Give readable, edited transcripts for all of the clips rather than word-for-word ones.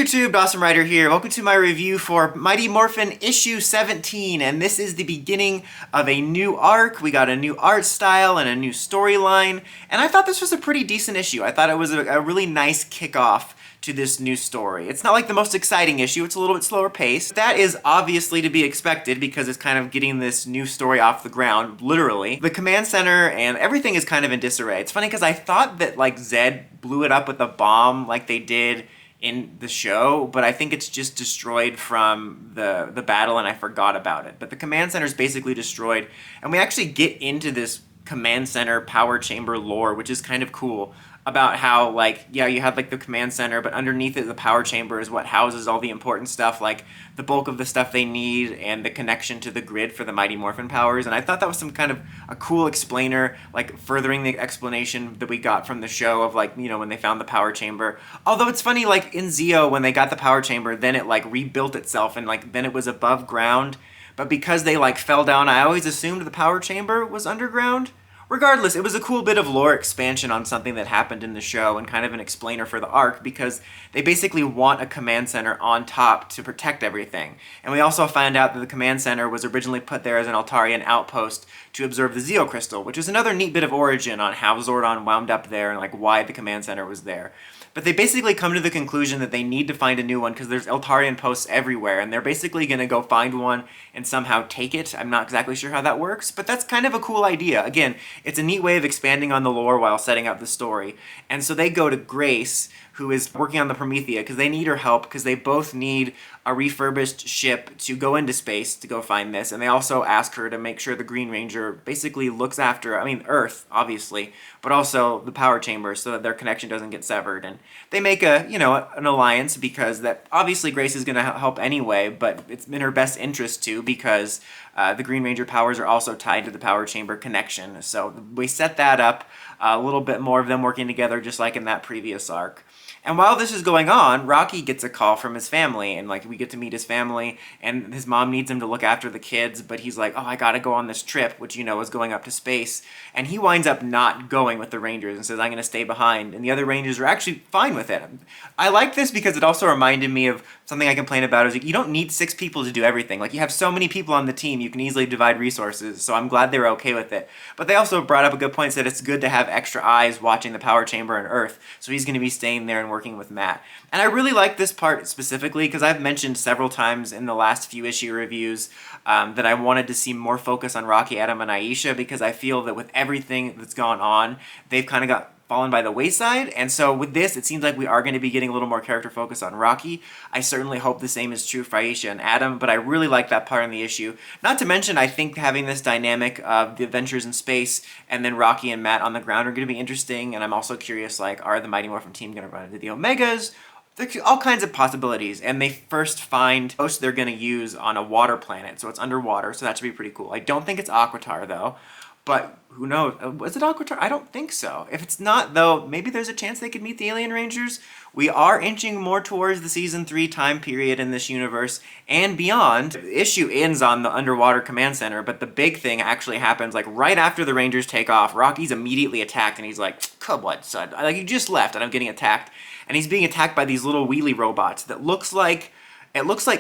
YouTube, Dawson Rider here. Welcome to my review for Mighty Morphin issue 17, and this is the beginning of a new arc. We got a new art style and a new storyline, and I thought this was a pretty decent issue. I thought it was a really nice kickoff to this new story. It's not like the most exciting issue, it's a little bit slower paced. That is obviously to be expected because it's kind of getting this new story off the ground, literally. The command center and everything is kind of in disarray. It's funny because I thought that like Zed blew it up with a bomb like they did in the show, but I think it's just destroyed from the battle and I forgot about it. But the command center is basically destroyed, and we actually get into this command center power chamber lore, which is kind of cool, about how, like, yeah, you have like the command center, but underneath it the power chamber is what houses all the important stuff, like the bulk of the stuff they need and the connection to the grid for the Mighty Morphin powers. And I thought that was some kind of a cool explainer, like furthering the explanation that we got from the show of, like, you know, when they found the power chamber. Although it's funny, like in Zeo, when they got the power chamber, then it like rebuilt itself and like then it was above ground. But because they like fell down, I always assumed the power chamber was underground. Regardless, it was a cool bit of lore expansion on something that happened in the show and kind of an explainer for the arc, because they basically want a command center on top to protect everything. And we also find out that the command center was originally put there as an Eltarian outpost to observe the Zeo crystal, which is another neat bit of origin on how Zordon wound up there and like why the command center was there. But they basically come to the conclusion that they need to find a new one because there's Eltarian posts everywhere, and they're basically going to go find one and somehow take it. I'm not exactly sure how that works, but that's kind of a cool idea. Again, it's a neat way of expanding on the lore while setting up the story. And so they go to Grace, who is working on the Promethea, because they need her help, because they both need a refurbished ship to go into space to go find this. And they also ask her to make sure the Green Ranger basically looks after, I mean, Earth, obviously, but also the power chamber so that their connection doesn't get severed. And they make a, you know, an alliance, because that obviously Grace is going to help anyway, but it's in her best interest too, because the Green Ranger powers are also tied to the power chamber connection. So we set that up, a little bit more of them working together just like in that previous arc. And while this is going on, Rocky gets a call from his family, and like we get to meet his family, and his mom needs him to look after the kids, but he's like, oh, I gotta go on this trip, which, you know, is going up to space. And he winds up not going with the Rangers and says, I'm gonna stay behind. And the other Rangers are actually fine with it. I like this because it also reminded me of something I complain about, is like, you don't need 6 people to do everything. Like, you have so many people on the team, you can easily divide resources, so I'm glad they were okay with it. But they also brought up a good point, said it's good to have extra eyes watching the power chamber and Earth, so he's gonna be staying there and working with Matt. And I really like this part specifically because I've mentioned several times in the last few issue reviews that I wanted to see more focus on Rocky, Adam, and Aisha, because I feel that with everything that's gone on, they've kind of got fallen by the wayside. And so with this, it seems like we are going to be getting a little more character focus on Rocky. I certainly hope the same is true for Aisha and Adam, but I really like that part in the issue. Not to mention, I think having this dynamic of the adventures in space and then Rocky and Matt on the ground are going to be interesting. And I'm also curious, like, are the Mighty Morphin team going to run into the Omegas? There's all kinds of possibilities, and they first find most they're going to use on a water planet, so it's underwater, so that should be pretty cool. I don't think it's Aquitar, though, but who knows? Was it Aquitar? I don't think so. If it's not, though, maybe there's a chance they could meet the Alien Rangers. We are inching more towards the Season 3 time period in this universe and beyond. The issue ends on the underwater command center, but the big thing actually happens like right after the Rangers take off. Rocky's immediately attacked, and he's like, come on, son. Like, you just left, and I'm getting attacked. And he's being attacked by these little wheelie robots that looks like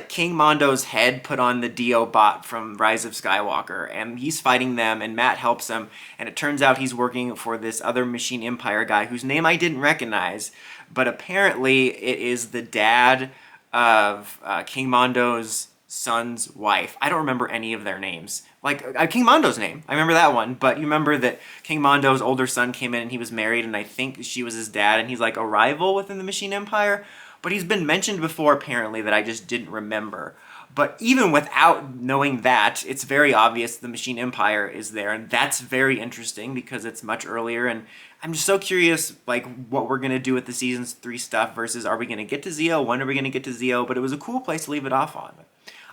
King Mondo's head put on the Dio bot from Rise of Skywalker, and he's fighting them, and Matt helps him, and it turns out he's working for this other Machine Empire guy whose name I didn't recognize, but apparently it is the dad of King Mondo's son's wife. I don't remember any of their names. Like, King Mondo's name, I remember that one, but you remember that King Mondo's older son came in and he was married, and I think she was his dad, and he's like a rival within the Machine Empire. But he's been mentioned before, apparently, that I just didn't remember. But even without knowing that, it's very obvious the Machine Empire is there, and that's very interesting because it's much earlier, and I'm just so curious, like, what we're going to do with the Season 3 stuff versus are we going to get to Zeo? When are we going to get to Zeo? But it was a cool place to leave it off on.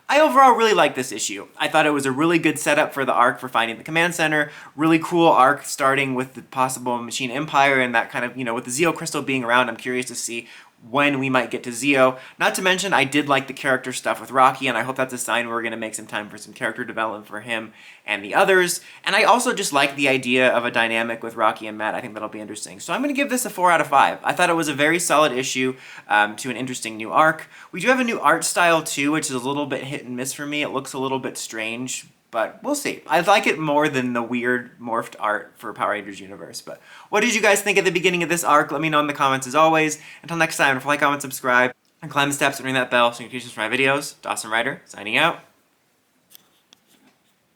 I overall really like this issue. I thought it was a really good setup for the arc for finding the command center. Really cool arc starting with the possible Machine Empire and that kind of, you know, with the Zeo Crystal being around, I'm curious to see when we might get to Zeo. Not to mention, I did like the character stuff with Rocky, and I hope that's a sign we're going to make some time for some character development for him and the others. And I also just like the idea of a dynamic with Rocky and Matt. I think that'll be interesting. So I'm going to give this a 4 out of 5. I thought it was a very solid issue to an interesting new arc. We do have a new art style too, which is a little bit hit and miss for me. It looks a little bit strange, but we'll see. I like it more than the weird morphed art for Power Rangers Universe. But what did you guys think at the beginning of this arc? Let me know in the comments as always. Until next time, like, comment, subscribe, and climb the steps and ring that bell so you can catch us for my videos. Dawson Ryder, signing out.